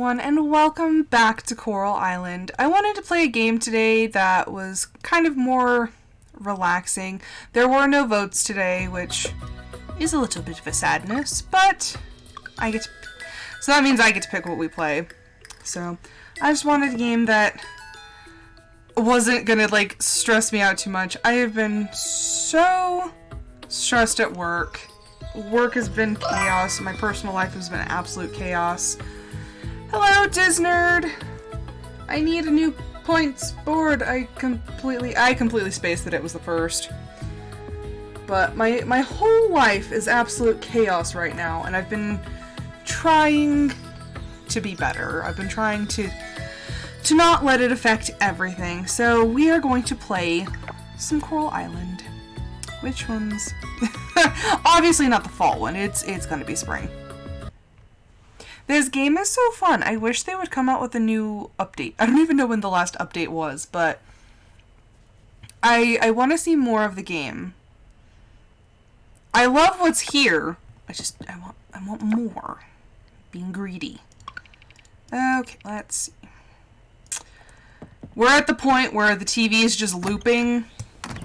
everyone, and welcome back to Coral Island. I wanted to play a game today that was kind of more relaxing. There were no votes today, which is a little bit of a sadness, but so that means I get to pick what we play. So, I just wanted a game that wasn't gonna, stress me out too much. I have been so stressed at work. Work has been chaos. My personal life has been absolute chaos. Hello, Disnerd! I need a new points board. I completely spaced that it was the first. But my whole life is absolute chaos right now, and I've been trying to be better. I've been trying to not let it affect everything. So we are going to play some Coral Island. Which ones? Obviously not the fall one. It's gonna be spring. This game is so fun. I wish they would come out with a new update. I don't even know when the last update was, but I want to see more of the game. I love what's here. I want more. Being greedy. Okay, let's see. We're at the point where the TV is just looping.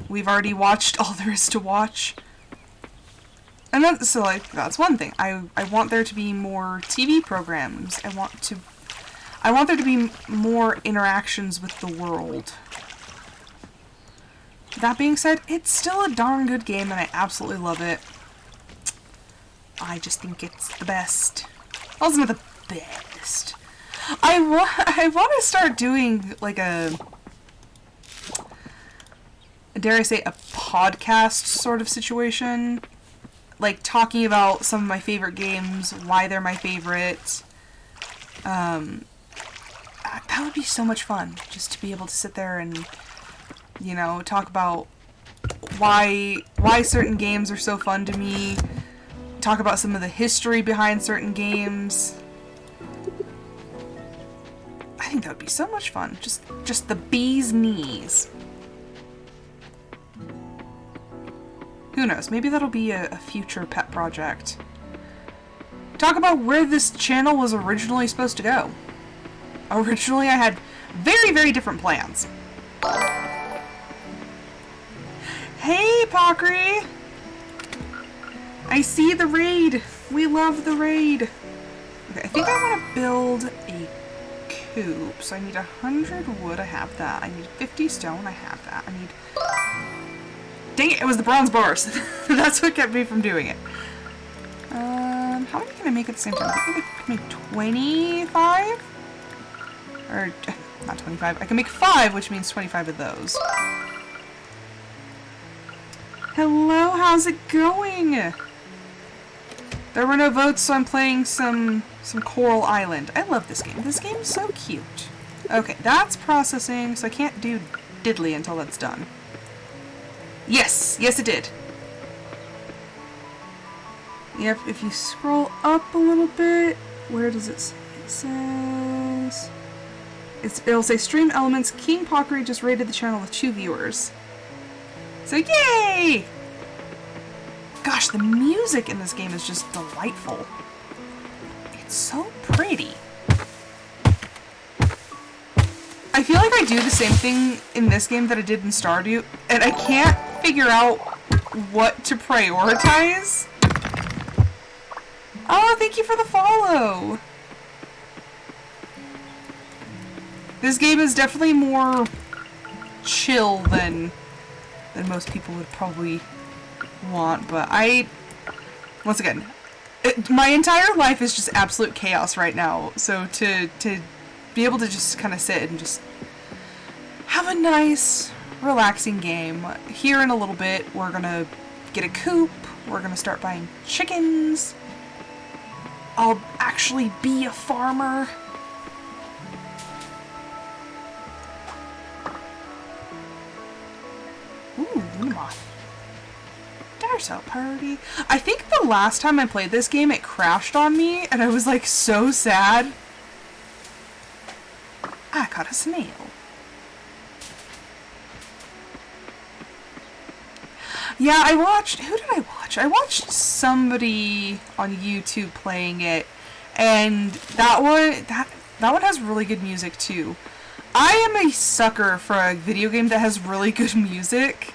We've already watched all there is to watch. And that's one thing. I want there to be more TV programs. I want there to be more interactions with the world. That being said, it's still a darn good game and I absolutely love it. I just think it's the best. Well, it's not the best. I want to start doing dare I say, a podcast sort of situation. Talking about some of my favorite games, why they're my favorite. That would be so much fun, just to be able to sit there and, talk about why certain games are so fun to me. Talk about some of the history behind certain games. I think that would be so much fun. Just the bee's knees. Who knows? Maybe that'll be a future pet project. Talk about where this channel was originally supposed to go. Originally, I had very, very different plans. Hey, Pockery! I see the raid! We love the raid! Okay, I think I want to build a coop. So I need 100 wood, I have that. I need 50 stone, I have that. I need... Dang it, it was the bronze bars. That's what kept me from doing it. How many can I make at the same time? I think I can make 25? Or, not 25. I can make 5, which means 25 of those. Hello, how's it going? There were no votes, so I'm playing some Coral Island. I love this game. This game is so cute. Okay, that's processing, so I can't do diddly until that's done. Yes! Yes, it did. Yep, if you scroll up a little bit, where does it say? It says... It'll say Stream Elements, King Pockery just rated the channel with 2 viewers. So, yay! Gosh, the music in this game is just delightful. It's so pretty. I feel like I do the same thing in this game that I did in Stardew, and I can't figure out what to prioritize. Oh, thank you for the follow! This game is definitely more chill than most people would probably want, but once again, my entire life is just absolute chaos right now, so to be able to just kind of sit and just have a nice, relaxing game. Here in a little bit, we're gonna get a coop, we're gonna start buying chickens, I'll actually be a farmer. Ooh, Lunamoth. There's a party. I think the last time I played this game, it crashed on me, and I was so sad. I caught a snail. Yeah, I watched... Who did I watch? I watched somebody on YouTube playing it, and that one... That one has really good music too. I am a sucker for a video game that has really good music.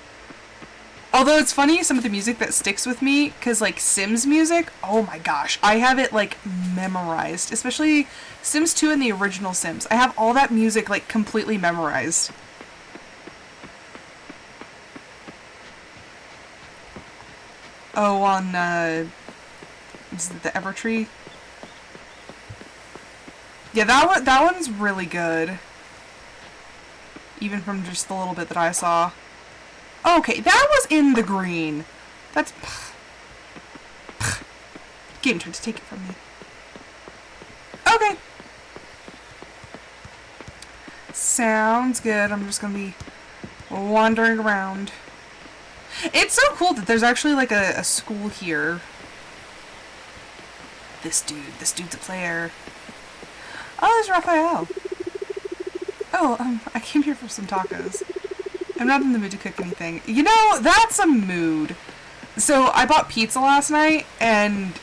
Although it's funny, some of the music that sticks with me, because like Sims music, oh my gosh, I have it like memorized. Especially Sims 2 and the original Sims. I have all that music like completely memorized. Oh, on, is it the Evertree? Yeah, that one's really good. Even from just the little bit that I saw. Okay, that was in the green. That's... Game tried to take it from me. Okay. Sounds good. I'm just gonna be wandering around. It's so cool that there's actually like a school here. This dude's a player. Oh, there's Raphael. Oh, I came here for some tacos. I'm not in the mood to cook anything. You know, that's a mood. So I bought pizza last night, and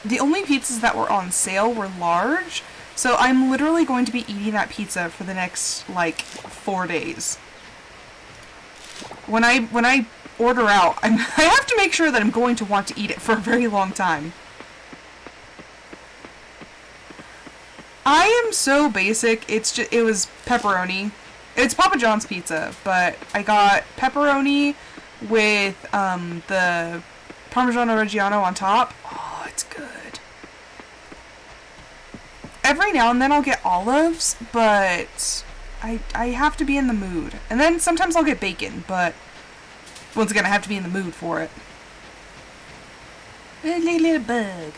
the only pizzas that were on sale were large. So I'm literally going to be eating that pizza for the next, like, 4 days. When I order out, I have to make sure that I'm going to want to eat it for a very long time. I am so basic. It was pepperoni. It's Papa John's pizza, but I got pepperoni with the Parmigiano Reggiano on top. Oh, it's good. Every now and then I'll get olives, but I have to be in the mood. And then sometimes I'll get bacon, but once again I have to be in the mood for it. A little bug.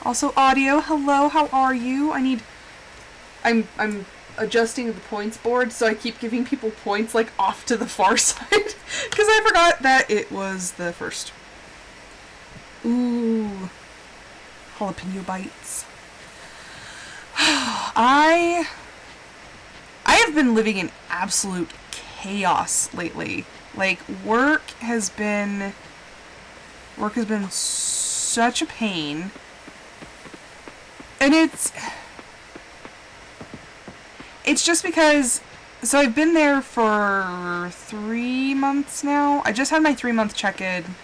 Also audio, hello, how are you? I'm adjusting the points board, so I keep giving people points like off to the far side because I forgot that it was the first. Ooh, jalapeno bites. I have been living in absolute chaos lately. Like work has been such a pain. And it's just because, so I've been there for 3 months now. I just had my 3-month check-in.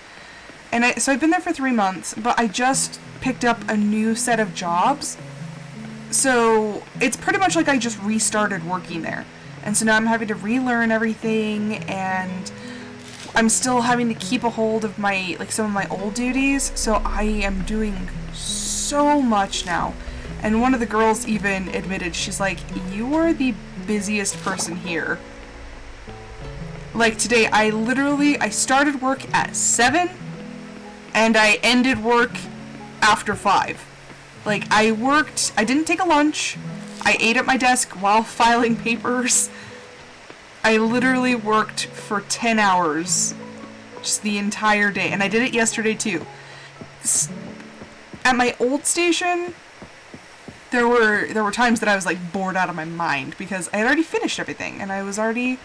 And so I've been there for 3 months, but I just picked up a new set of jobs. So it's pretty much like I just restarted working there. And so now I'm having to relearn everything, and I'm still having to keep a hold of my, like, some of my old duties. So I am doing so much now. And one of the girls even admitted, she's like, you are the busiest person here. Like today, I started work at 7, and I ended work after 5. Like, I didn't take a lunch, I ate at my desk while filing papers. I literally worked for 10 hours, just the entire day, and I did it yesterday too. At my old station, there were times that I was like bored out of my mind because I had already finished everything and I was already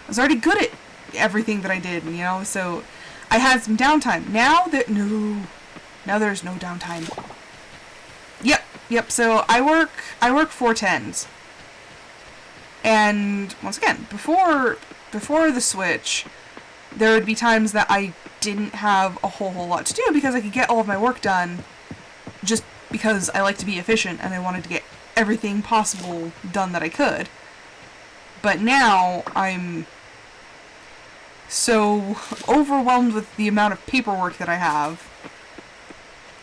good at everything that I did, you know. So I had some downtime. Now there's no downtime. Yep. So I work 4/10s, and once again, before the switch, there would be times that I didn't have a whole lot to do because I could get all of my work done just because I like to be efficient and I wanted to get everything possible done that I could. But now I'm so overwhelmed with the amount of paperwork that I have.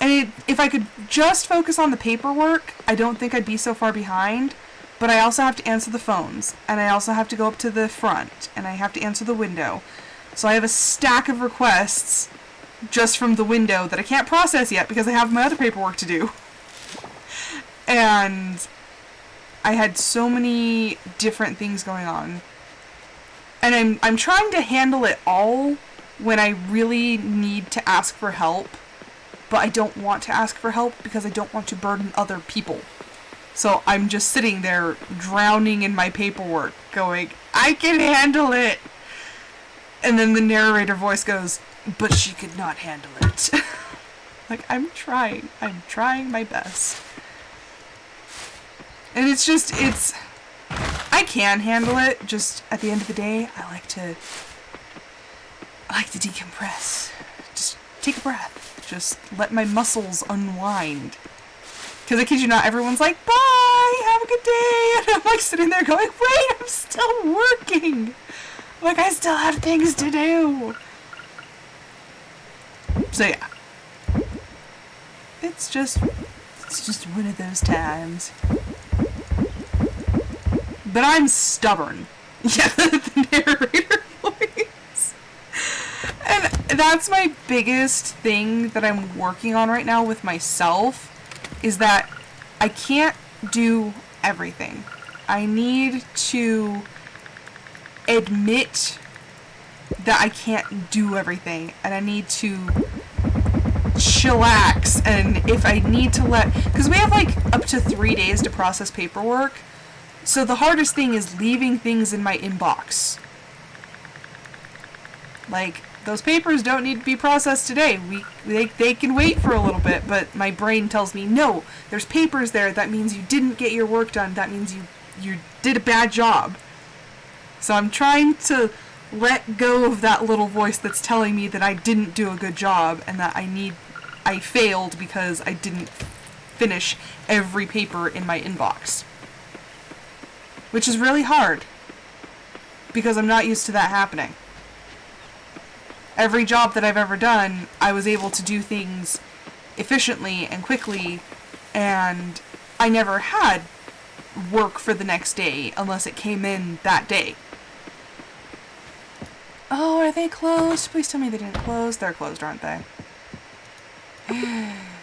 And if I could just focus on the paperwork, I don't think I'd be so far behind. But I also have to answer the phones, and I also have to go up to the front, and I have to answer the window. So I have a stack of requests just from the window that I can't process yet because I have my other paperwork to do. And I had so many different things going on. And I'm trying to handle it all when I really need to ask for help. But I don't want to ask for help because I don't want to burden other people. So I'm just sitting there drowning in my paperwork going, I can handle it! And then the narrator voice goes, but she could not handle it. Like, I'm trying my best. And it's just, I can handle it, just at the end of the day, I like to decompress. Just take a breath. Just let my muscles unwind. Because I kid you not, everyone's like, bye, have a good day. And I'm like sitting there going, wait, I'm still working. Like, I still have things to do. So yeah. It's just one of those times. But I'm stubborn. Yeah, the narrator voice. And that's my biggest thing that I'm working on right now with myself, is that I can't do everything. I need to admit that I can't do everything, and I need to chillax, and if I need to because we have like up to 3 days to process paperwork, so the hardest thing is leaving things in my inbox. Like, those papers don't need to be processed today. They can wait for a little bit, but my brain tells me, no, there's papers there. That means you didn't get your work done. That means you did a bad job. So I'm trying to let go of that little voice that's telling me that I didn't do a good job and that I failed because I didn't finish every paper in my inbox. Which is really hard, because I'm not used to that happening. Every job that I've ever done, I was able to do things efficiently and quickly, and I never had work for the next day unless it came in that day. Oh, are they closed? Please tell me they didn't close. They're closed, aren't they?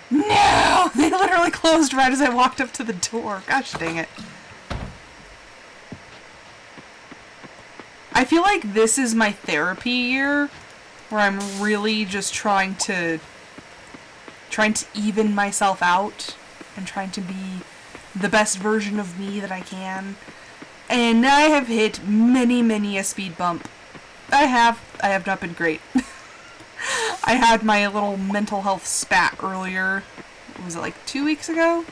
No! They literally closed right as I walked up to the door. Gosh dang it. I feel like this is my therapy year, where I'm really just trying to even myself out and trying to be the best version of me that I can. And I have hit many a speed bump. I have not been great. I had my little mental health spat earlier. Was it like 2 weeks ago?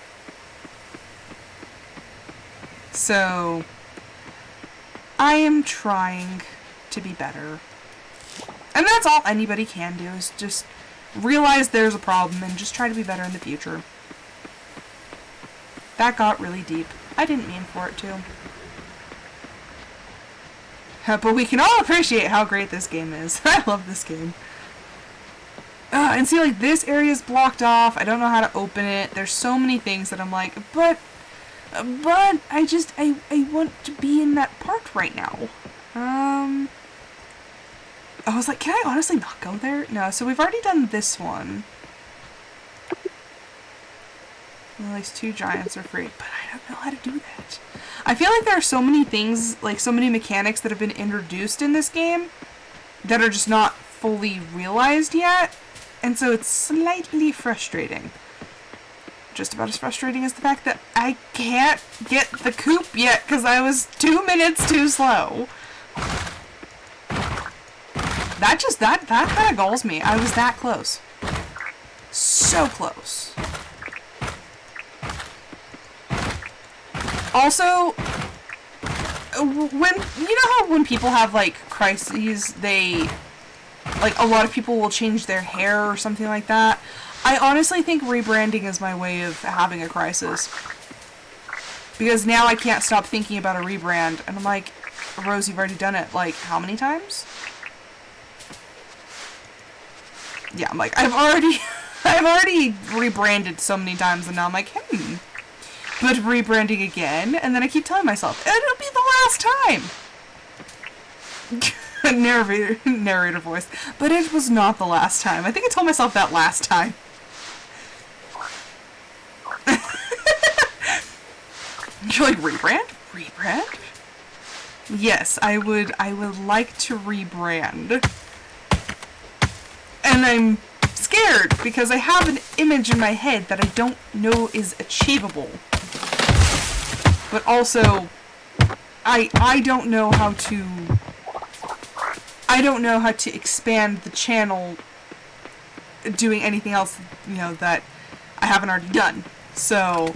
So I am trying to be better. And that's all anybody can do, is just realize there's a problem and just try to be better in the future. That got really deep. I didn't mean for it to. But we can all appreciate how great this game is. I love this game. And see, like, this area is blocked off. I don't know how to open it. There's so many things that I'm like, but I want to be in that part right now. I was like, can I honestly not go there? No, so we've already done this one. Well, these 2 giants are free, but I don't know how to do that. I feel like there are so many things, like so many mechanics that have been introduced in this game that are just not fully realized yet, and so it's slightly frustrating. Just about as frustrating as the fact that I can't get the coop yet because I was 2 minutes too slow. That kind of galls me. I was that close. So close. Also, when people have, like, crises, like, a lot of people will change their hair or something like that. I honestly think rebranding is my way of having a crisis. Because now I can't stop thinking about a rebrand, and I'm like, Rose, you've already done it, like, how many times? Yeah, I'm like, I've already rebranded so many times, and now I'm like, but rebranding again, and then I keep telling myself, it'll be the last time! narrator voice. But it was not the last time. I think I told myself that last time. You're like, rebrand? Rebrand? Yes, I would like to rebrand. And I'm scared because I have an image in my head that I don't know is achievable. But also, I don't know how to expand the channel doing anything else, that I haven't already done. So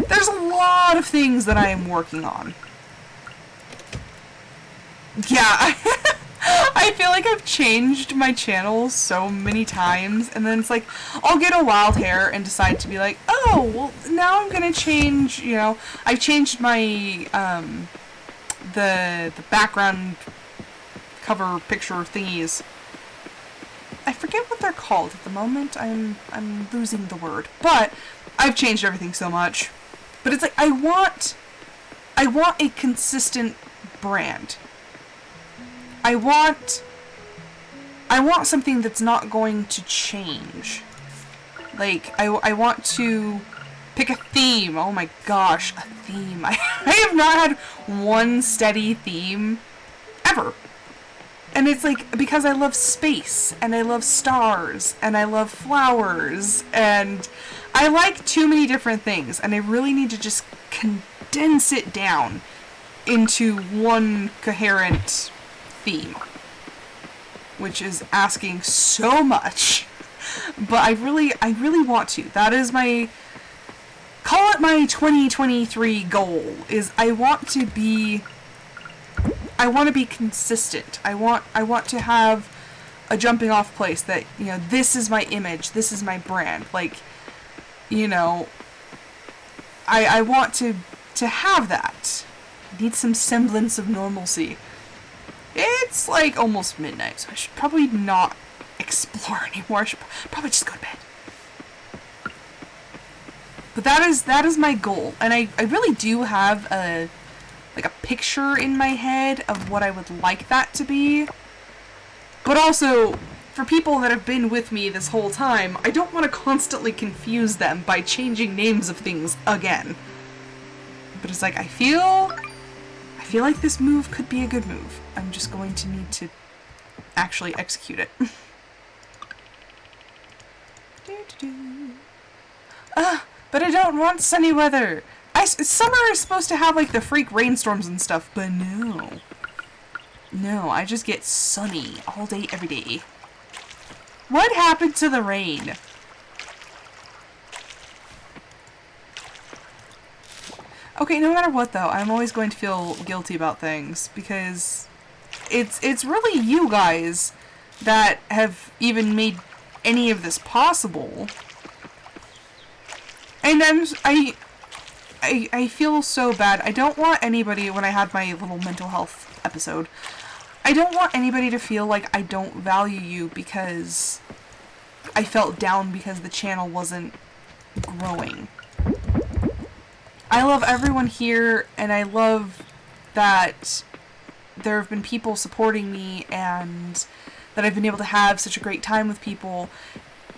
There's a lot of things that I am working on. Yeah, I feel like I've changed my channel so many times, and then it's like, I'll get a wild hair and decide to be like, oh, well, now I'm gonna change, you know, I've changed my, the background cover picture thingies. I forget what they're called at the moment. I'm losing the word, but I've changed everything so much. But it's like, I want a consistent brand. I want something that's not going to change. Like, I want to pick a theme. Oh my gosh, a theme. I have not had one steady theme ever. And it's like, because I love space, and I love stars, and I love flowers, and I like too many different things, and I really need to just condense it down into one coherent theme, which is asking so much, but I really want to. That is my, call it my 2023 goal, is I want to be consistent. I want to have a jumping off place that, you know, this is my image, this is my brand. Like, you know, I want to have that. I need some semblance of normalcy. It's like almost midnight, so I should probably not explore anymore. I should probably just go to bed. But that is my goal, and I really do have a picture in my head of what I would like that to be. But also, for people that have been with me this whole time, I don't want to constantly confuse them by changing names of things again. But it's like, I feel like this move could be a good move. I'm just going to need to actually execute it. But I don't want sunny weather. Summer is supposed to have, like, the freak rainstorms and stuff, but no. No, I just get sunny all day, every day. What happened to the rain? Okay, no matter what, though, I'm always going to feel guilty about things, because it's really you guys that have even made any of this possible. And I feel so bad. I don't want anybody, when I had my little mental health episode, I don't want anybody to feel like I don't value you because I felt down because the channel wasn't growing. I love everyone here, and I love that there have been people supporting me and that I've been able to have such a great time with people.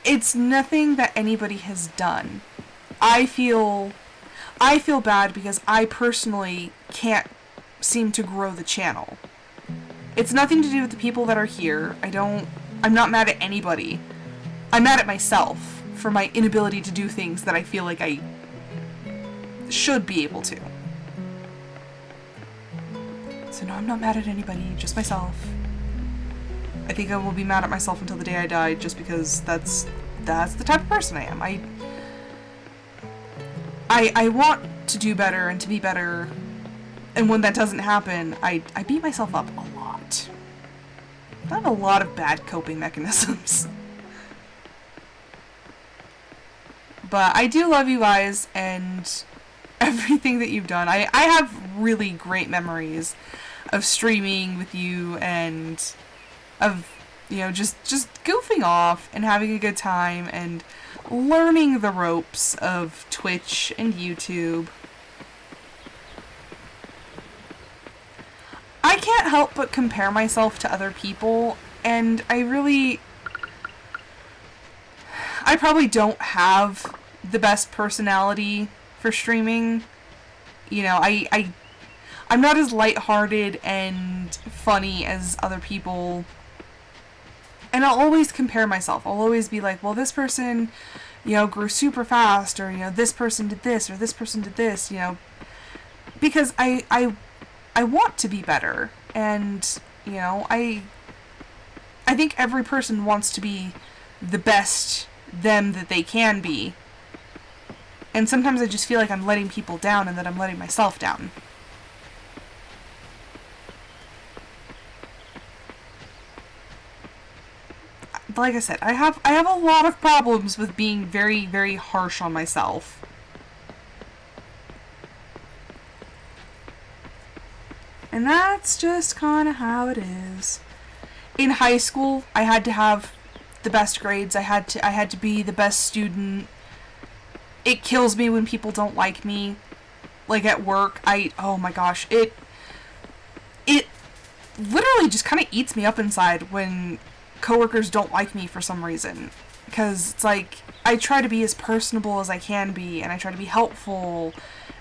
It's nothing that anybody has done. I feel bad because I personally can't seem to grow the channel. It's nothing to do with the people that are here. I'm not mad at anybody. I'm mad at myself for my inability to do things that I feel like I should be able to. So no, I'm not mad at anybody, just myself. I think I will be mad at myself until the day I die, just because that's the type of person I am. I want to do better and to be better, and when that doesn't happen, I beat myself up a lot. I have a lot of bad coping mechanisms. But I do love you guys and everything that you've done. I have really great memories of streaming with you and of, you know, just goofing off and having a good time and learning the ropes of Twitch and YouTube. I can't help but compare myself to other people, and I probably don't have the best personality for streaming. You know, I'm not as lighthearted and funny as other people. And I'll always compare myself. I'll always be like, well, this person, you know, grew super fast, or, you know, this person did this, or this person did this, you know, because I want to be better. And, you know, I think every person wants to be the best them that they can be. And sometimes I just feel like I'm letting people down and that I'm letting myself down. Like I said, I have a lot of problems with being very, very harsh on myself. And that's just kind of how it is. In high school, I had to have the best grades. I had to be the best student. It kills me when people don't like me. Like at work, oh my gosh, it literally just kind of eats me up inside when coworkers don't like me for some reason. Because it's like, I try to be as personable as I can be, and I try to be helpful,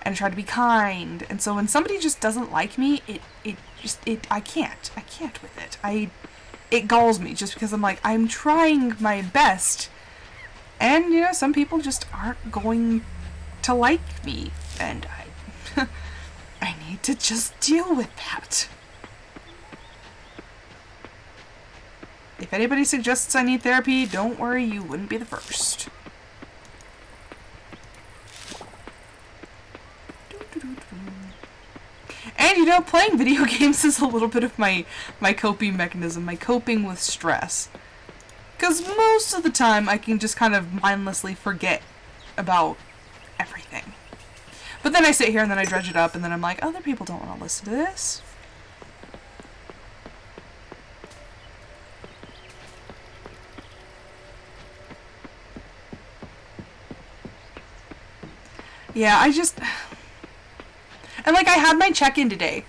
and I try to be kind. And so when somebody just doesn't like me, I can't with it. It galls me just because I'm like, I'm trying my best. And, you know, some people just aren't going to like me. And I need to just deal with that. If anybody suggests I need therapy, don't worry, you wouldn't be the first. And, you know, playing video games is a little bit of my coping mechanism, my coping with stress. Because most of the time I can just kind of mindlessly forget about everything. But then I sit here and then I dredge it up and then I'm like, other people don't want to listen to this. Yeah, and like I had my check-in today.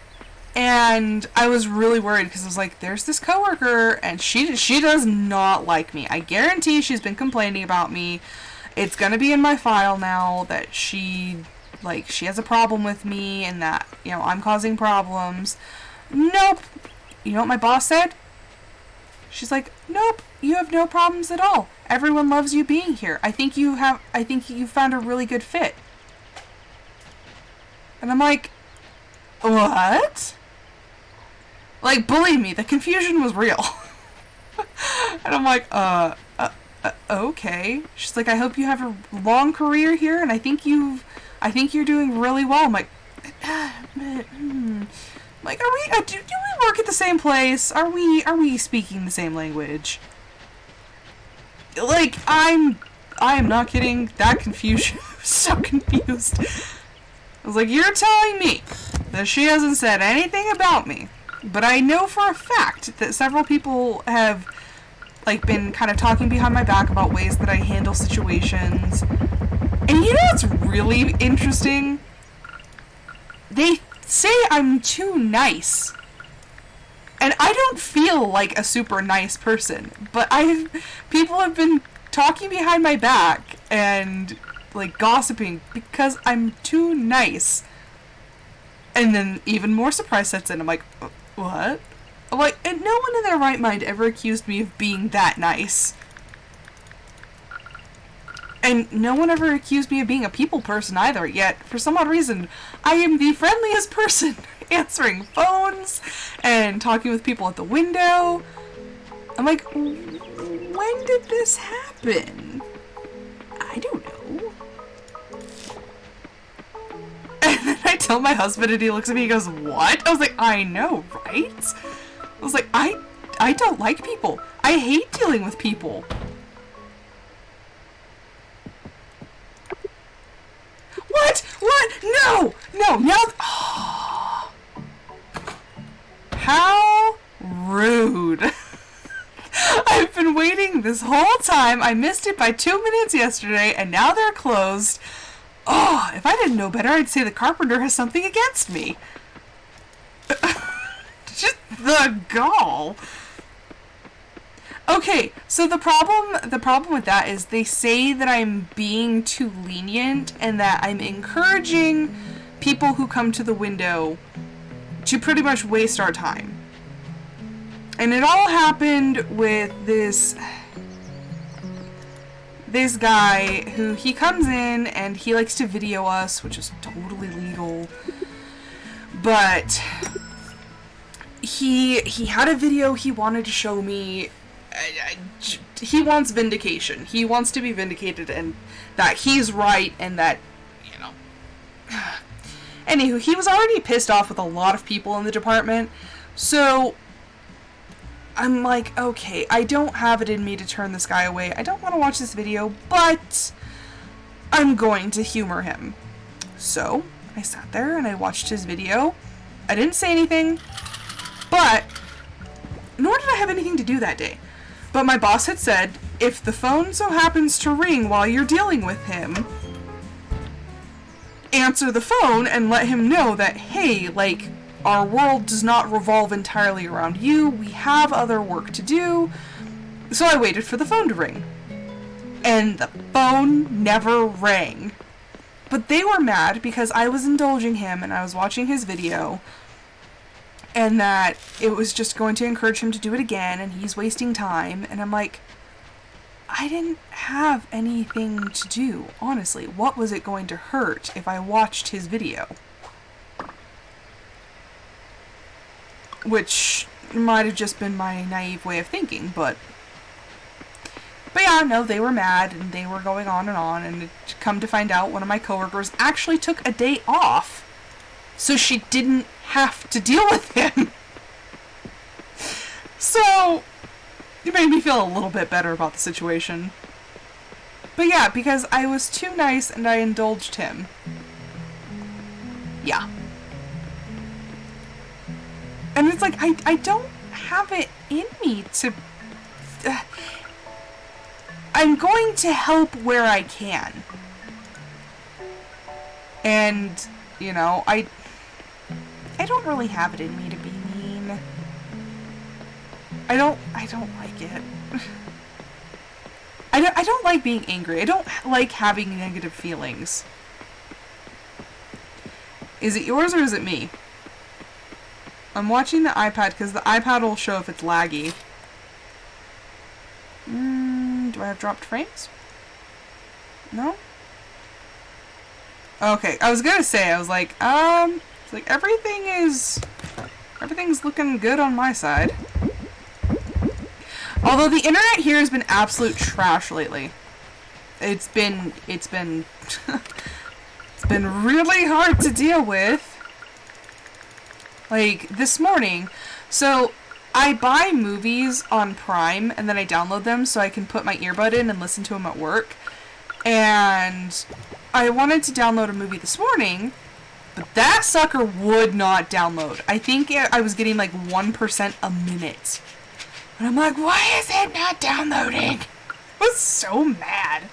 And I was really worried because I was like, there's this coworker and she does not like me. I guarantee she's been complaining about me. It's going to be in my file now that she has a problem with me and that, you know, I'm causing problems. Nope. You know what my boss said? She's like, nope, you have no problems at all. Everyone loves you being here. I think you found a really good fit. And I'm like, what? Like, believe me, the confusion was real. And I'm like, okay. She's like, I hope you have a long career here, and I think you're doing really well. I'm like, like, do we work at the same place? Are we speaking the same language? Like, I am not kidding. That confusion. I was so confused. I was like, you're telling me that she hasn't said anything about me, but I know for a fact that several people have, like, been kind of talking behind my back about ways that I handle situations. And you know what's really interesting? They say I'm too nice. And I don't feel like a super nice person, but people have been talking behind my back and, like, gossiping because I'm too nice. And then even more surprise sets in. I'm like, what? I'm like, and no one in their right mind ever accused me of being that nice. And no one ever accused me of being a people person either, yet for some odd reason, I am the friendliest person answering phones and talking with people at the window. I'm like, when did this happen? I don't know. And then I tell my husband and he looks at me and he goes, what? I was like, I know, right? I was like, I don't like people. I hate dealing with people. What? What? No! No, now... Oh. How rude. I've been waiting this whole time. I missed it by 2 minutes yesterday, and now they're closed. Oh, if I didn't know better, I'd say the carpenter has something against me. Just the gall. Okay, so the problem with that is they say that I'm being too lenient and that I'm encouraging people who come to the window to pretty much waste our time. And it all happened with this guy who he comes in and he likes to video us, which is totally legal. But he had a video he wanted to show me. He wants vindication. He wants to be vindicated and that he's right and that Anywho, he was already pissed off with a lot of people in the department, so I'm like, okay, I don't have it in me to turn this guy away. I don't want to watch this video, but I'm going to humor him. So I sat there and I watched his video. I didn't say anything, but nor did I have anything to do that day. But my boss had said, if the phone so happens to ring while you're dealing with him, answer the phone and let him know that, hey, like, our world does not revolve entirely around you. We have other work to do. So I waited for the phone to ring. And the phone never rang. But they were mad because I was indulging him and I was watching his video, and that it was just going to encourage him to do it again and he's wasting time. And I'm like, I didn't have anything to do, honestly. What was it going to hurt if I watched his video? Which might have just been my naive way of thinking, but yeah, no, they were mad and they were going on, and it come to find out one of my coworkers actually took a day off so she didn't have to deal with him. So it made me feel a little bit better about the situation. But yeah, because I was too nice and I indulged him. Yeah. And it's like, I don't have it in me to... I'm going to help where I can. And, you know, I don't really have it in me to be mean. I don't like it. I don't like being angry. I don't like having negative feelings. Is it yours or is it me? I'm watching the iPad because the iPad will show if it's laggy. Do I have dropped frames? No? Okay, I was gonna say, I was like, it's like everything's looking good on my side. Although the internet here has been absolute trash lately. It's been it's been really hard to deal with. Like, this morning, so I buy movies on Prime and then I download them so I can put my earbud in and listen to them at work. And I wanted to download a movie this morning, but that sucker would not download. I think I was getting like 1% a minute. And I'm like, why is it not downloading? I was so mad.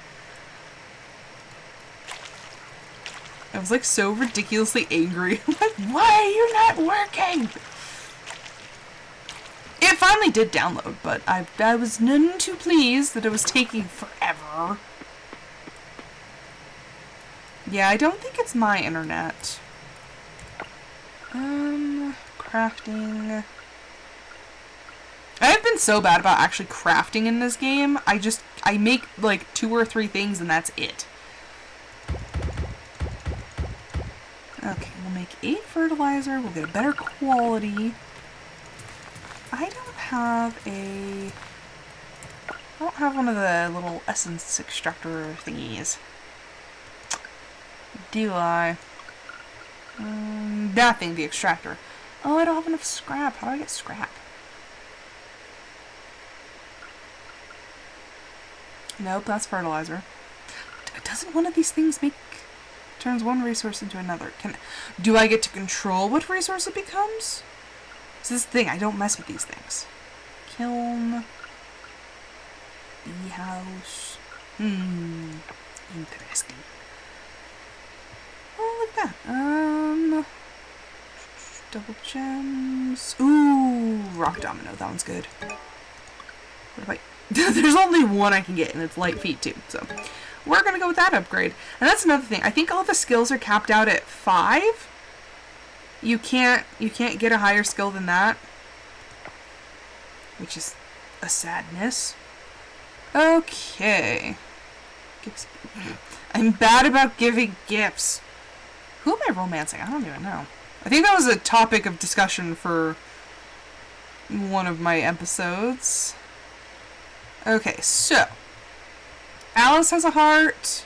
I was like so ridiculously angry. I'm like, why are you not working? It finally did download, but I was none too pleased that it was taking forever. Yeah, I don't think it's my internet. Crafting. I've been so bad about actually crafting in this game. I make like 2 or 3 things and that's it. Okay, we'll make 8 fertilizer. We'll get a better quality. I don't have one of the little essence extractor thingies. Do I? That thing, the extractor. Oh, I don't have enough scrap. How do I get scrap? Nope, that's fertilizer. Doesn't one of these things turns one resource into another? Do I get to control what resource it becomes? So this is the thing, I don't mess with these things. Kiln. Bee house. Interesting. Oh, look at that. Double gems. Ooh, rock domino. That one's good. What if I... There's only one I can get, and it's light feet too, so we're gonna go with that upgrade. And that's another thing. I think all the skills are capped out at 5. You can't get a higher skill than that, which is a sadness. Okay. Gifts. I'm bad about giving gifts. Who am I romancing? I don't even know. I think that was a topic of discussion for one of my episodes. Okay, so Alice has a heart.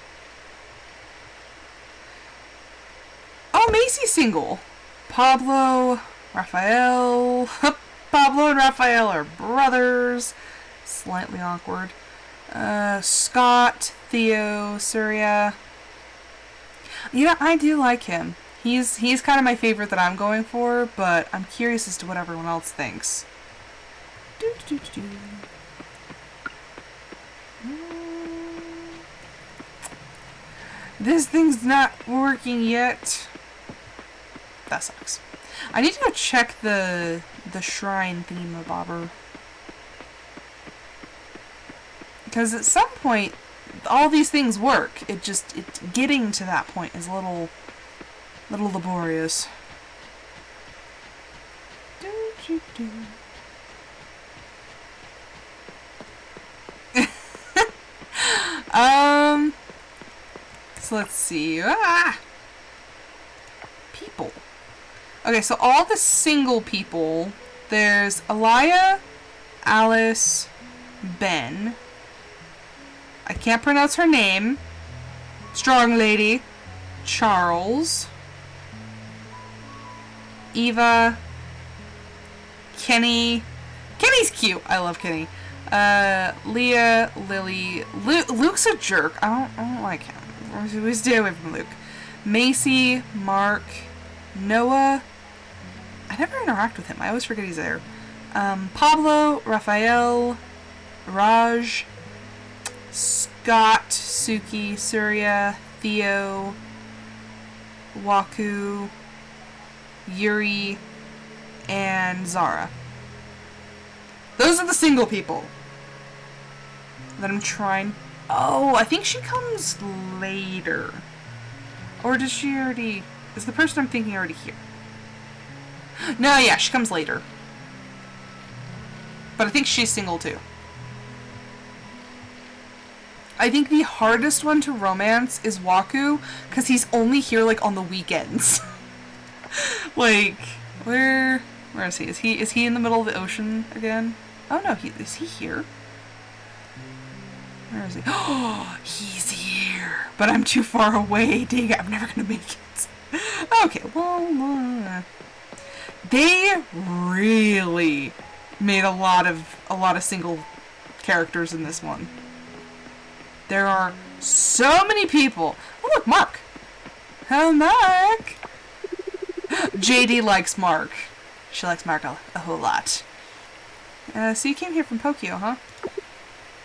Oh, maybe Macy's single. Pablo, Raphael. Pablo and Raphael are brothers. Slightly awkward. Scott, Theo, Surya. You know, I do like him. He's kind of my favorite that I'm going for, but I'm curious as to what everyone else thinks. This thing's not working yet. That sucks. I need to go check the shrine thingamabobber. Because at some point, all these things work. It's getting to that point is a little laborious. So let's see. People. Okay, so all the single people. There's Alaya, Alice, Ben. I can't pronounce her name. Strong lady. Charles. Eva. Kenny. Kenny's cute. I love Kenny. Leah, Lily. Luke's a jerk. I don't like him. We stay away from Luke. Macy, Mark, Noah. I never interact with him. I always forget he's there. Pablo, Raphael, Raj, Scott, Suki, Surya, Theo, Waku, Yuri, and Zara. Those are the single people that I'm trying. Oh, I think she comes later. Or does she already... Is the person I'm thinking already here? No, yeah, she comes later. But I think she's single too. I think the hardest one to romance is Waku, because he's only here, like, on the weekends. Like, where is he? Is he in the middle of the ocean again? Oh no, is he here? Where is he? Oh, he's here. But I'm too far away. Dang it, I'm never gonna make it. Okay, well, they really made a lot of single characters in this one. There are so many people. Oh look, Mark. Oh, Mark. JD likes Mark. She likes Mark a whole lot. So you came here from Tokyo, huh?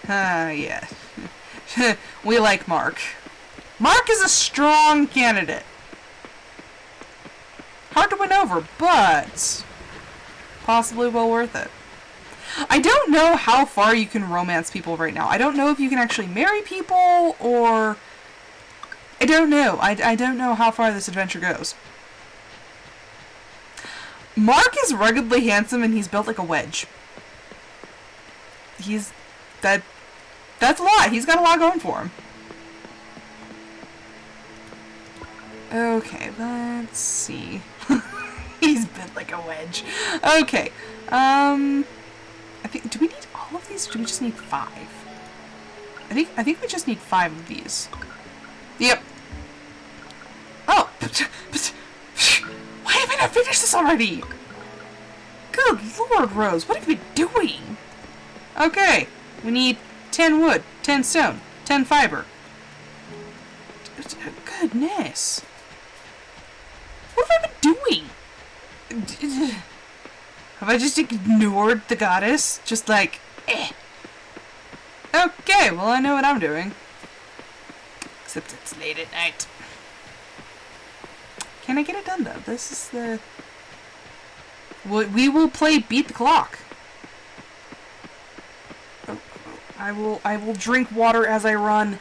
Yeah. We like Mark. Mark is a strong candidate. Hard to win over, but possibly well worth it. I don't know how far you can romance people right now. I don't know if you can actually marry people, or... I don't know. I don't know how far this adventure goes. Mark is ruggedly handsome, and he's built like a wedge. That's a lot. He's got a lot going for him. Okay, let's see. He's built like a wedge. Okay. I think, do we need all of these, or do we just need 5? I think we just need 5 of these. Yep. Oh! Why have I not finished this already? Good Lord, Rose, what have you been doing? Okay, we need 10 wood, 10 stone, 10 fiber. Goodness. What have I been doing? Have I just ignored the goddess? Just like, eh. Okay, well I know what I'm doing. Except it's late at night. Can I get it done though? This is the... We will play Beat the Clock. I will drink water as I run.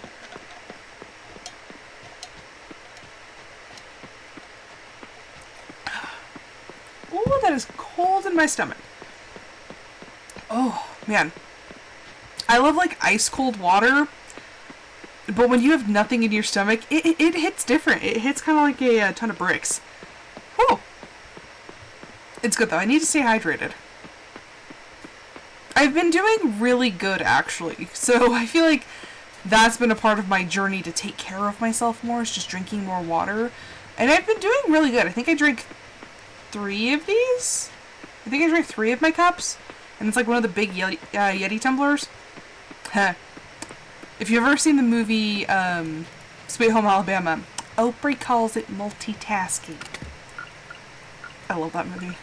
Oh, that is cold in my stomach. Oh, man. I love, like, ice cold water. But when you have nothing in your stomach, it hits different. It hits kind of like a ton of bricks. Oh. It's good, though. I need to stay hydrated. I've been doing really good, actually. So I feel like that's been a part of my journey to take care of myself more, is just drinking more water. And I've been doing really good. I think I drank 3 of these. I think I drank 3 of my cups. And it's like one of the big Yeti tumblers. If you've ever seen the movie Sweet Home Alabama, Oprah calls it multitasking. I love that movie.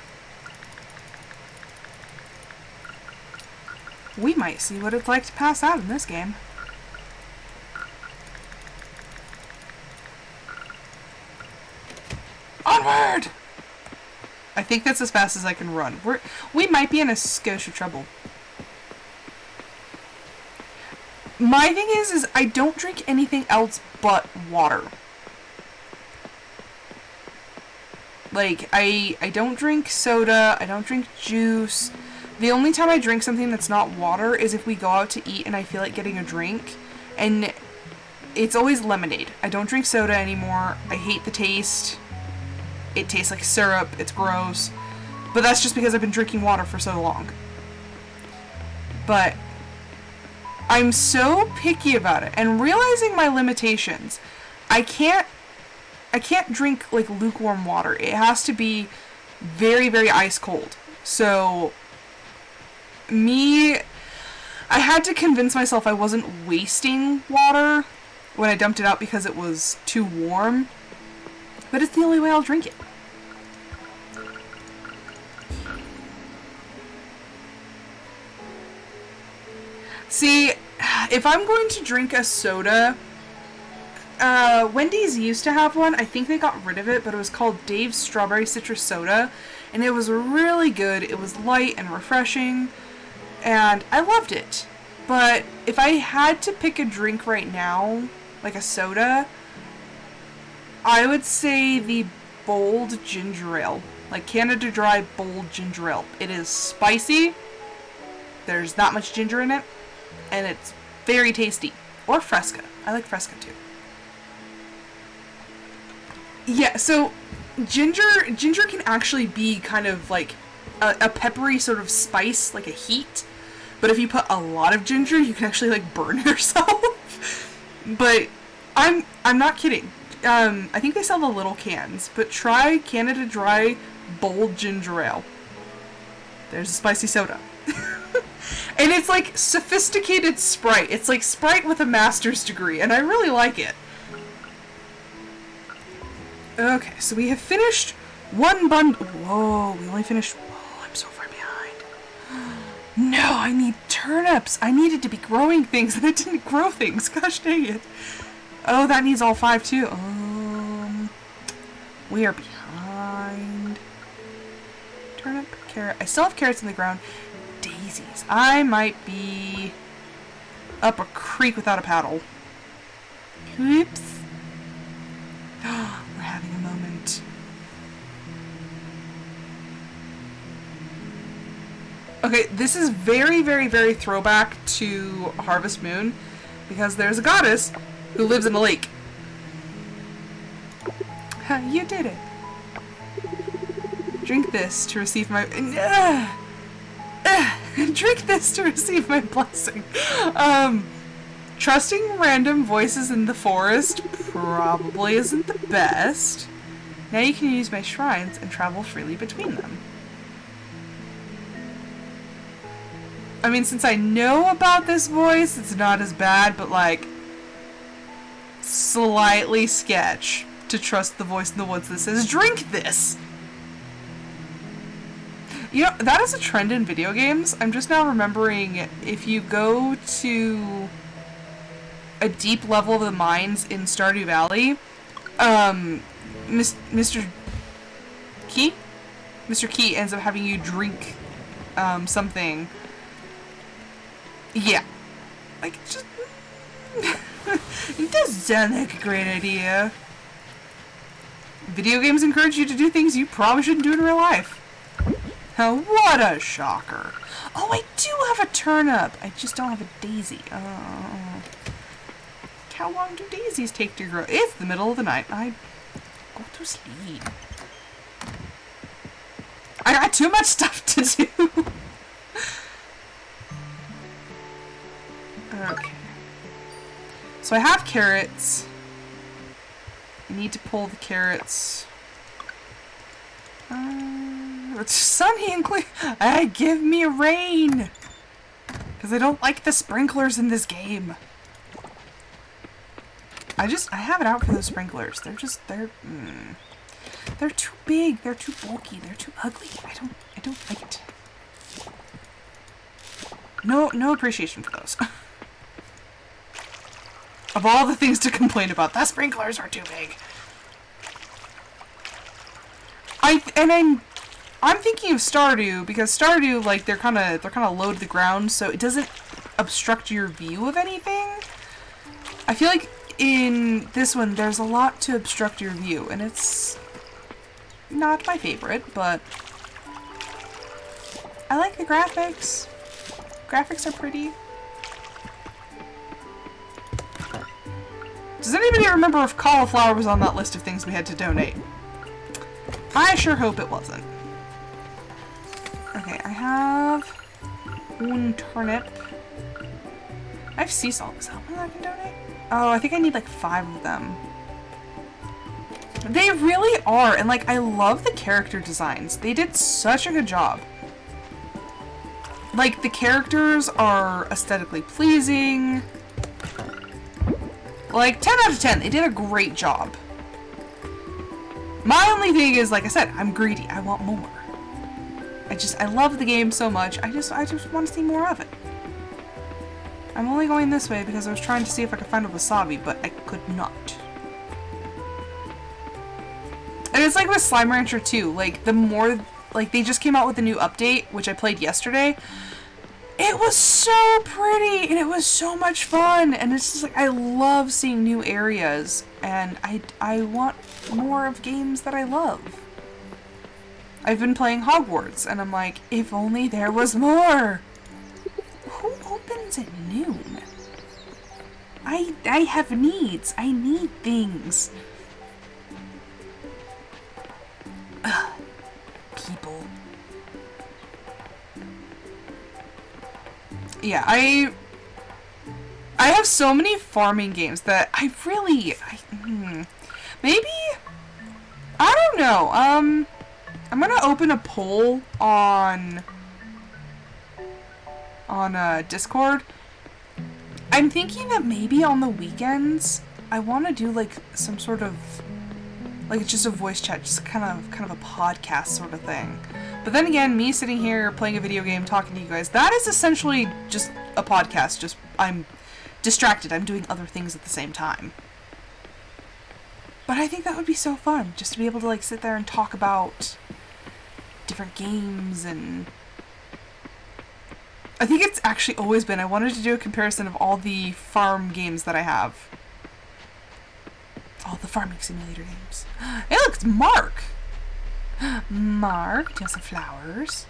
We might see what it's like to pass out in this game. Onward! I think that's as fast as I can run. We might be in a skosh of trouble. My thing is I don't drink anything else but water. Like, I don't drink soda, I don't drink juice. The only time I drink something that's not water is if we go out to eat and I feel like getting a drink. And it's always lemonade. I don't drink soda anymore. I hate the taste. It tastes like syrup. It's gross. But that's just because I've been drinking water for so long. But I'm so picky about it. And realizing my limitations, I can't drink like lukewarm water. It has to be very, very ice cold. So I had to convince myself I wasn't wasting water when I dumped it out because it was too warm. But it's the only way I'll drink it. See, if I'm going to drink a soda, Wendy's used to have one. I think they got rid of it, but it was called Dave's Strawberry Citrus Soda. And it was really good. It was light and refreshing. And I loved it. But if I had to pick a drink right now, like a soda, I would say the bold ginger ale. Like Canada Dry bold ginger ale. It is spicy. There's not much ginger in it. And it's very tasty. Or Fresca. I like Fresca too. Yeah, so ginger can actually be kind of like a peppery sort of spice, like a heat. But if you put a lot of ginger, you can actually like burn yourself. But I'm not kidding. I think they sell the little cans, but try Canada Dry bold ginger ale. There's a spicy soda. And it's like sophisticated Sprite. It's like Sprite with a master's degree, and I really like it. Okay, so we have finished one bundle. Whoa, we only finished. Whoa, I'm so far behind. No, I need turnips. I needed to be growing things, and I didn't grow things. Gosh dang it. Oh, that needs all 5 too. We are behind. Turnip, carrot. I still have carrots in the ground. Daisies. I might be up a creek without a paddle. Oops. We're having a moment. Okay, this is very, very, very throwback to Harvest Moon because there's a goddess who lives in a lake. You did it. Drink this to receive my... Drink this to receive my blessing. Trusting random voices in the forest probably isn't the best. Now you can use my shrines and travel freely between them. I mean, since I know about this voice, it's not as bad, but like slightly sketch to trust the voice in the woods that says, drink this! You know, that is a trend in video games. I'm just now remembering if you go to a deep level of the mines in Stardew Valley, Mr. Key ends up having you drink something. Yeah. Like, just... It does sound like a great idea. Video games encourage you to do things you probably shouldn't do in real life. What a shocker. Oh, I do have a turnip. I just don't have a daisy. How long do daisies take to grow? It's the middle of the night. I go to sleep. I got too much stuff to do. Okay. So I have carrots. I need to pull the carrots. It's sunny and clear. Give me rain! Because I don't like the sprinklers in this game. I have it out for those sprinklers. They're too big. They're too bulky. They're too ugly. I don't like it. No appreciation for those. Of all the things to complain about, the sprinklers are too big. I'm thinking of Stardew, because Stardew, like, they're kind of low to the ground, so it doesn't obstruct your view of anything. I feel like in this one, there's a lot to obstruct your view, and it's not my favorite, but I like the graphics. Graphics are pretty. Does anybody remember if cauliflower was on that list of things we had to donate? I sure hope it wasn't. Okay, I have one turnip. I have sea salt. Is that one that I can donate? Oh, I think I need like 5 of them. They really are, and like I love the character designs. They did such a good job. Like the characters are aesthetically pleasing. Like 10 out of 10. They did a great job. My only thing is, like I said, I'm greedy. I want more. I love the game so much. I just want to see more of it. I'm only going this way because I was trying to see if I could find a wasabi, but I could not. And it's like with Slime Rancher 2, like the more, like they just came out with a new update, which I played yesterday. It was so pretty and it was so much fun, and it's just like I love seeing new areas, and I want more of games that I love. I've been playing Hogwarts and I'm like, if only there was more. Who opens at noon? I have needs. I need things. Ugh. People. Yeah, I have so many farming games that I really, maybe, I don't know, I'm gonna open a poll on Discord. I'm thinking that maybe on the weekends, I want to do like some sort of, like just a voice chat, just kind of a podcast sort of thing. But then again, me sitting here playing a video game, talking to you guys, that is essentially just a podcast. Just, I'm distracted. I'm doing other things at the same time. But I think that would be so fun, just to be able to like sit there and talk about different games. And I think it's actually always been, I wanted to do a comparison of all the farm games that I have. All the farming simulator games. Hey look, it's Mark! Mark, do you have some flowers?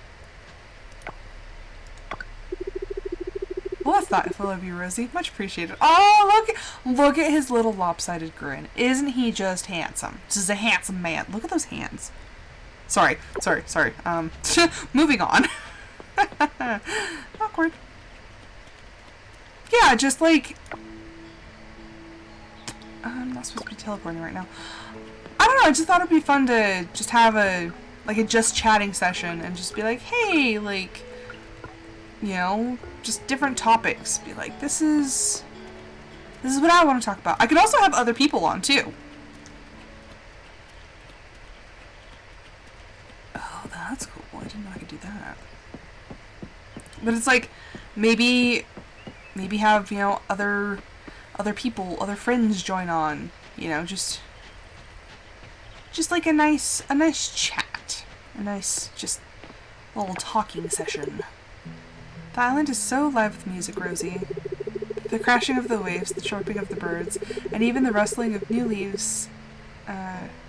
Well, that's thoughtful of you, Rosie. Much appreciated. Oh, look at his little lopsided grin. Isn't he just handsome? This is a handsome man. Look at those hands. Sorry. Moving on. Awkward. Yeah, just like... I'm not supposed to be teleporting right now. I don't know, I just thought it'd be fun to just have a just chatting session and just be like, hey, like, you know, just different topics. Be like, this is what I want to talk about. I could also have other people on too. Oh, that's cool. I didn't know I could do that. But it's like, maybe have, you know, other people, other friends join on, you know, just like a nice chat, a nice just little talking session. The island is so alive with music, Rosie. The crashing of the waves, the chirping of the birds, and even the rustling of new leaves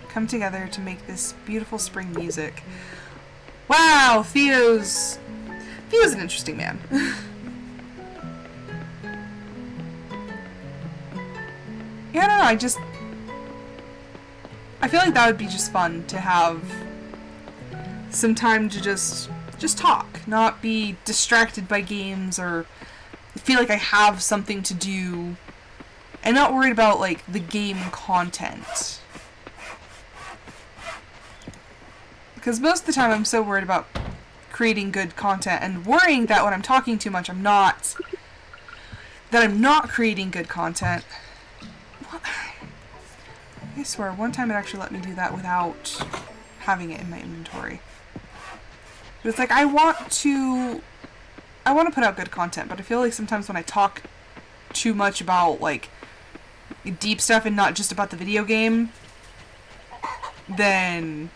come together to make this beautiful spring music. Wow, Theo's an interesting man. Yeah, I don't know, I feel like that would be just fun to have some time to just talk, not be distracted by games or feel like I have something to do and not worried about like the game content. Because most of the time I'm so worried about creating good content and worrying that when I'm talking too much, I'm not creating good content. I swear, one time it actually let me do that without having it in my inventory. But it's like, I want to put out good content, but I feel like sometimes when I talk too much about, like, deep stuff and not just about the video game, then,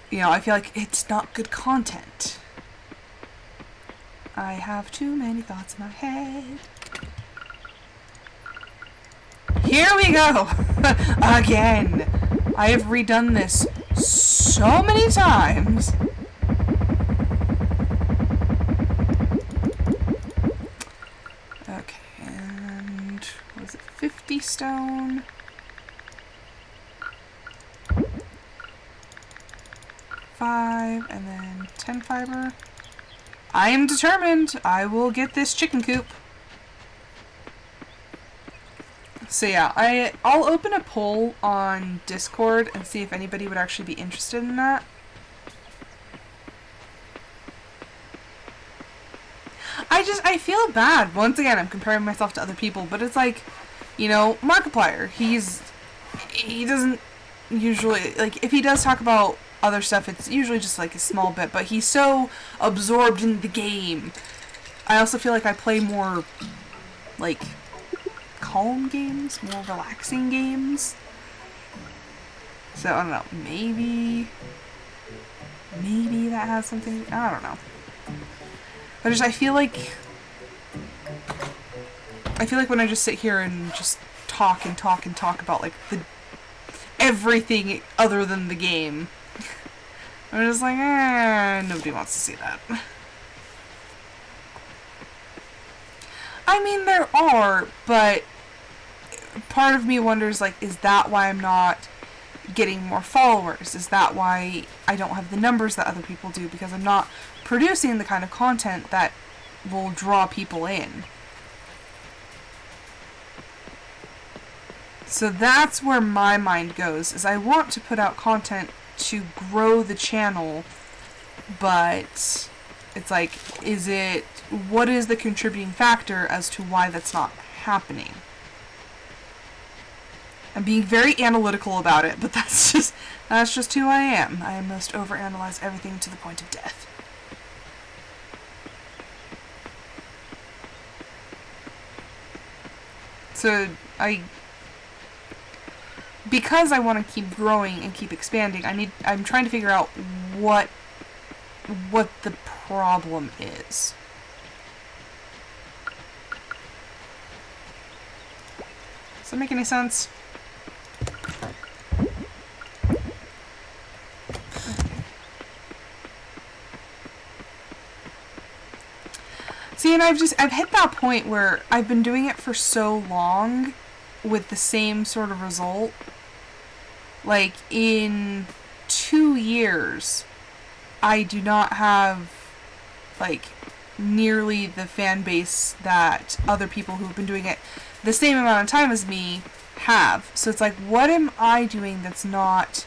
you know, I feel like it's not good content. I have too many thoughts in my head. Here we go! Again! I have redone this so many times. Okay, and was it 50 stone? 5, and then 10 fiber. I am determined. I will get this chicken coop. So yeah, I'll open a poll on Discord and see if anybody would actually be interested in that. I feel bad. Once again, I'm comparing myself to other people, but it's like, you know, Markiplier, he doesn't usually, like, if he does talk about other stuff, it's usually just like a small bit, but he's so absorbed in the game. I also feel like I play more, like, calm games, more relaxing games. So, I don't know, maybe that has something, I don't know. But I feel like when I just sit here and just talk about, like, everything other than the game, I'm just like, nobody wants to see that. I mean, there are, but part of me wonders, like, is that why I'm not getting more followers? Is that why I don't have the numbers that other people do? Because I'm not producing the kind of content that will draw people in. So that's where my mind goes, is I want to put out content to grow the channel, but it's like, what is the contributing factor as to why that's not happening? I'm being very analytical about it, but that's just who I am. I must overanalyze everything to the point of death. So because I want to keep growing and keep expanding, I'm trying to figure out what the problem is. Does that make any sense? See, and I've hit that point where I've been doing it for so long with the same sort of result. Like, in 2 years, I do not have, like, nearly the fan base that other people who've been doing it the same amount of time as me have. So it's like, what am I doing that's not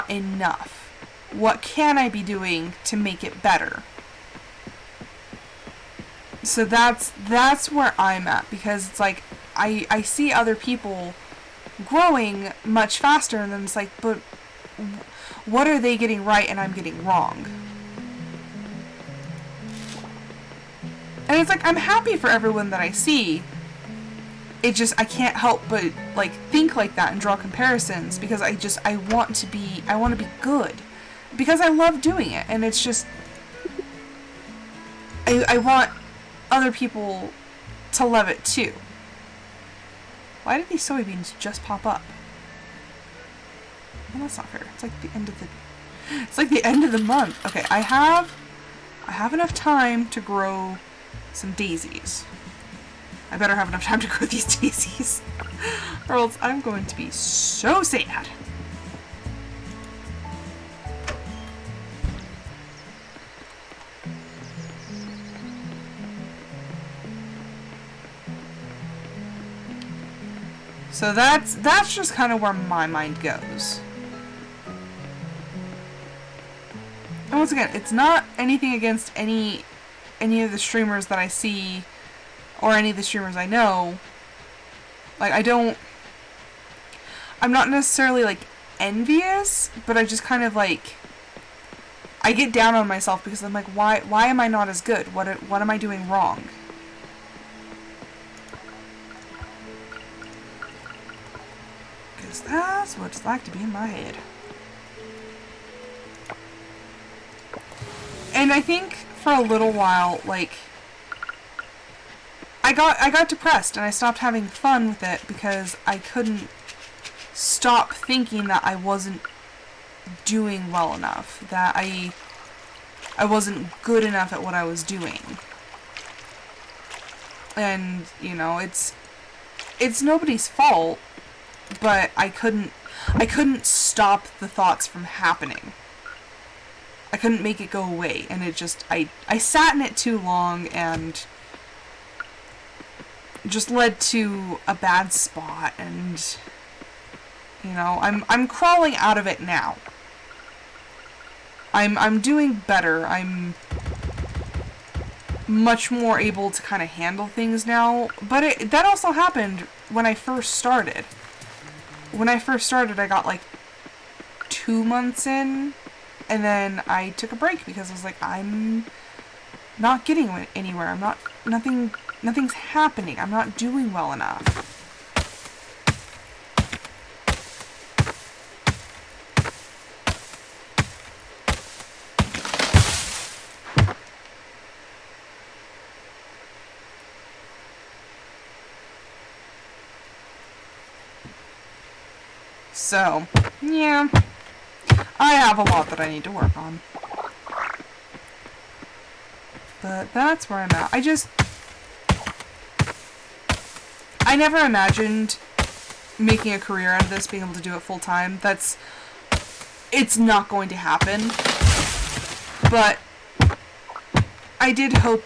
enough? What can I be doing to make it better? So that's where I'm at, because it's like, I see other people growing much faster, and then it's like, but what are they getting right and I'm getting wrong? And it's like, I'm happy for everyone that I see. It just, I can't help but, like, think like that and draw comparisons, because I want to be good. Because I love doing it, and it's just, I want other people to love it too. Why did these soybeans just pop up? Well, that's not fair. It's like the end of the month. Okay, I have enough time to grow some daisies. I better have enough time to grow these daisies, or else I'm going to be so sad. So that's just kind of where my mind goes. And once again, it's not anything against any of the streamers that I see or any of the streamers I know. Like, I'm not necessarily, like, envious, but I just kind of, like, I get down on myself because I'm like, why am I not as good? What am I doing wrong? Because that's what it's like to be in my head. And I think for a little while, like, I got depressed and I stopped having fun with it because I couldn't stop thinking that I wasn't doing well enough, that I wasn't good enough at what I was doing. And, you know, it's nobody's fault, but I couldn't stop the thoughts from happening. I couldn't make it go away, and it just, I sat in it too long, and just led to a bad spot, and, you know, I'm crawling out of it now. I'm doing better. I'm much more able to kind of handle things now, but that also happened when I first started. When I first started, I got like 2 months in, and then I took a break because I was like, I'm not getting anywhere. Nothing's happening. I'm not doing well enough. So, yeah, I have a lot that I need to work on. But that's where I'm at. I never imagined making a career out of this, being able to do it full time. It's not going to happen. But I did hope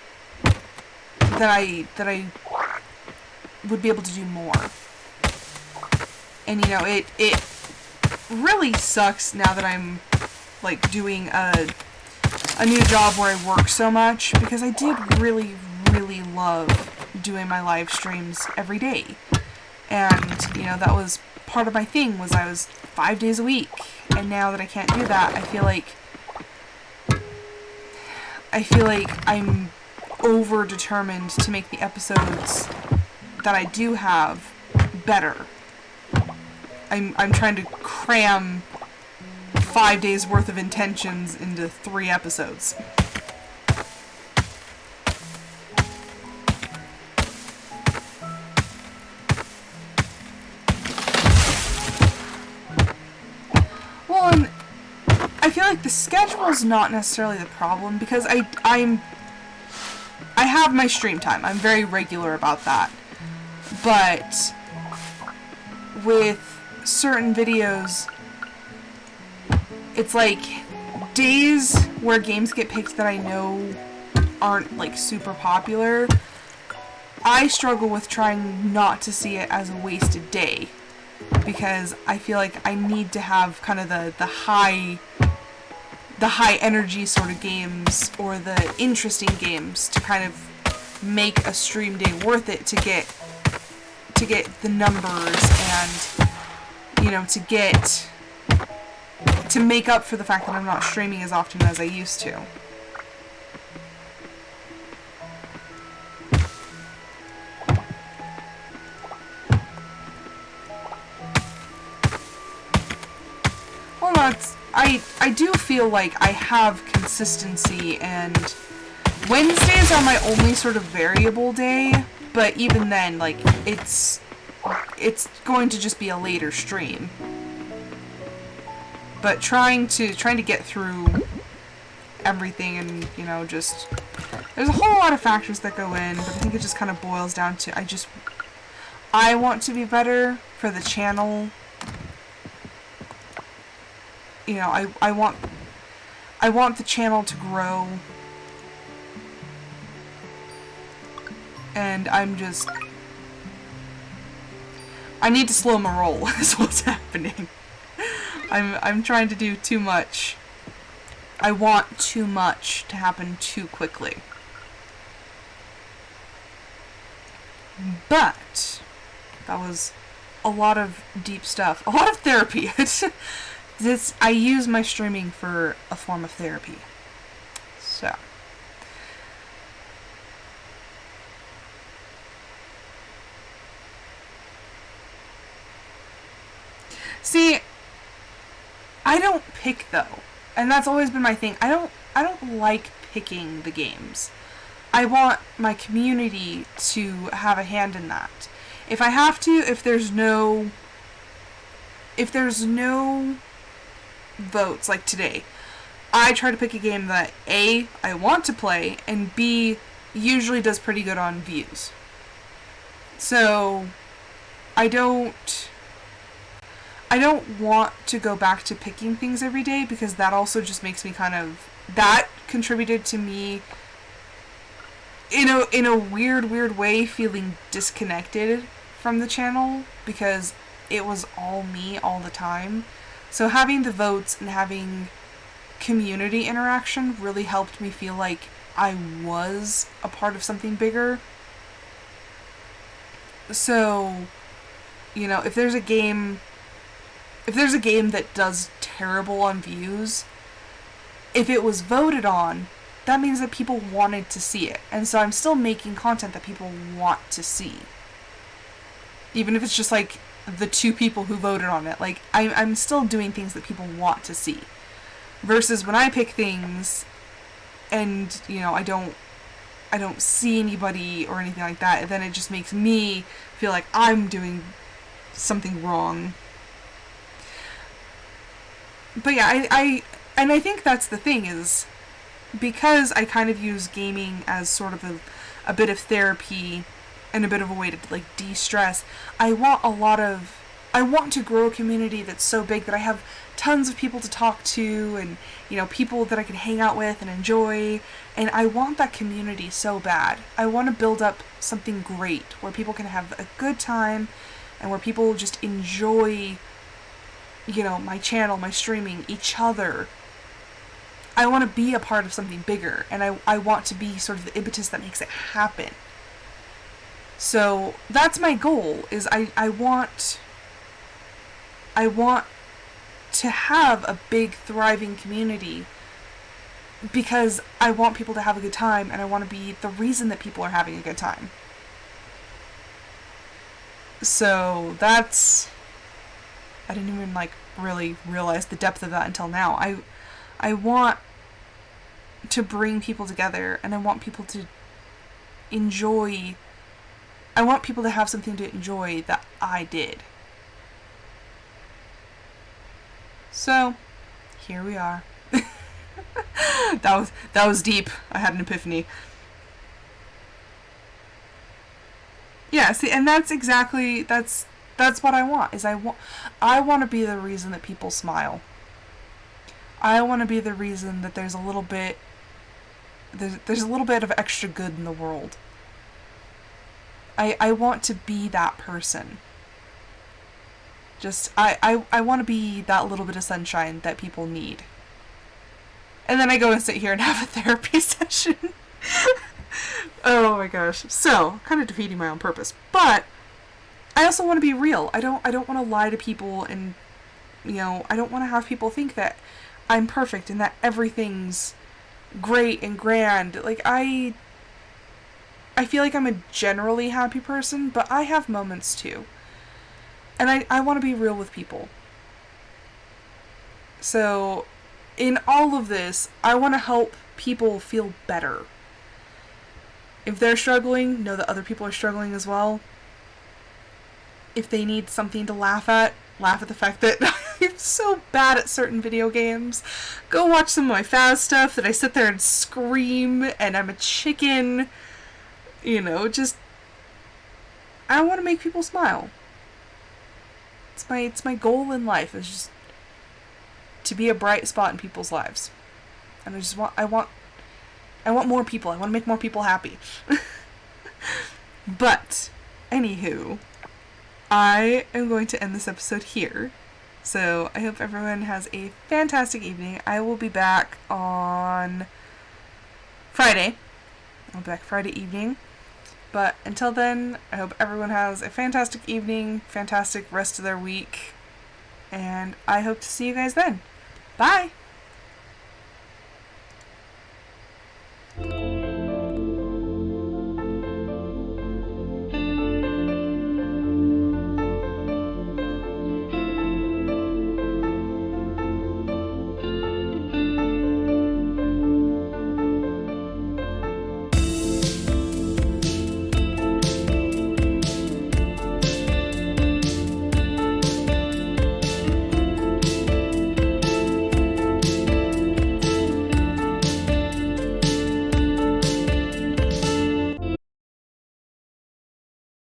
that I would be able to do more. And, you know, it really sucks now that I'm, like, doing a new job where I work so much, because I did really, really love doing my live streams every day. And, you know, that was part of my thing, was I was 5 days a week. And now that I can't do that, I feel like I'm over-determined to make the episodes that I do have better. I'm trying to cram 5 days worth of intentions into 3 episodes. Well, and I feel like the schedule's not necessarily the problem, because I have my stream time. I'm very regular about that. But with certain videos, it's like days where games get picked that I know aren't like super popular. I struggle with trying not to see it as a wasted day, because I feel like I need to have kind of the high energy sort of games, or the interesting games, to kind of make a stream day worth it, to get the numbers, and, you know, to make up for the fact that I'm not streaming as often as I used to. Well, no, I do feel like I have consistency, and Wednesdays are my only sort of variable day, but even then, like, it's going to just be a later stream. But trying to get through everything, and, you know, just, there's a whole lot of factors that go in, but I think it just kind of boils down to, I want to be better for the channel. You know, I want the channel to grow. And I need to slow my roll, is what's happening. I'm trying to do too much I want too much to happen too quickly. But that was a lot of deep stuff, a lot of therapy. I use my streaming for a form of therapy. So, see, I don't pick though, and that's always been my thing. I don't like picking the games. I want my community to have a hand in that. If I have to, if there's no votes like today, I try to pick a game that A, I want to play, and B, usually does pretty good on views. So I don't want to go back to picking things every day, because that also just makes me that contributed to me in a weird way feeling disconnected from the channel, because it was all me all the time. So having the votes and having community interaction really helped me feel like I was a part of something bigger. So, if there's a game that does terrible on views, if it was voted on, that means that people wanted to see it. And so I'm still making content that people want to see. Even if it's just like the 2 people who voted on it. Like, I'm still doing things that people want to see. Versus when I pick things and, I don't see anybody or anything like that, then it just makes me feel like I'm doing something wrong. But yeah, I think that's the thing, is because I kind of use gaming as sort of a bit of therapy and a bit of a way to like de-stress, I want to grow a community that's so big that I have tons of people to talk to, and people that I can hang out with and enjoy, and I want that community so bad. I want to build up something great where people can have a good time and where people just enjoy my channel, my streaming, each other. I want to be a part of something bigger, and I want to be sort of the impetus that makes it happen. So that's my goal, is I want to have a big, thriving community, because I want people to have a good time, and I want to be the reason that people are having a good time. So I didn't even really realize the depth of that until now. I want to bring people together, and I want people to enjoy. I want people to have something to enjoy that I did. So, here we are. That was deep. I had an epiphany. Yeah, see, and that's what I want. Is I want to be the reason that people smile. I want to be the reason that there's a little bit of extra good in the world. I want to be that person. Just, I want to be that little bit of sunshine that people need. And then I go and sit here and have a therapy session. Oh my gosh. So, kind of defeating my own purpose. But I also want to be real. I don't want to lie to people, and I don't want to have people think that I'm perfect and that everything's great and grand. Like, I feel like I'm a generally happy person, but I have moments too. And I want to be real with people. So, in all of this, I want to help people feel better. If they're struggling, know that other people are struggling as well. If they need something to laugh at the fact that I'm so bad at certain video games. Go watch some of my Faz stuff that I sit there and scream and I'm a chicken. Just, I want to make people smile. It's my goal in life, is just to be a bright spot in people's lives. And I want more people. I want to make more people happy. But, anywho, I am going to end this episode here. So I hope everyone has a fantastic evening. I will be back on Friday. I'll be back Friday evening. But until then, I hope everyone has a fantastic evening, fantastic rest of their week, and I hope to see you guys then. Bye!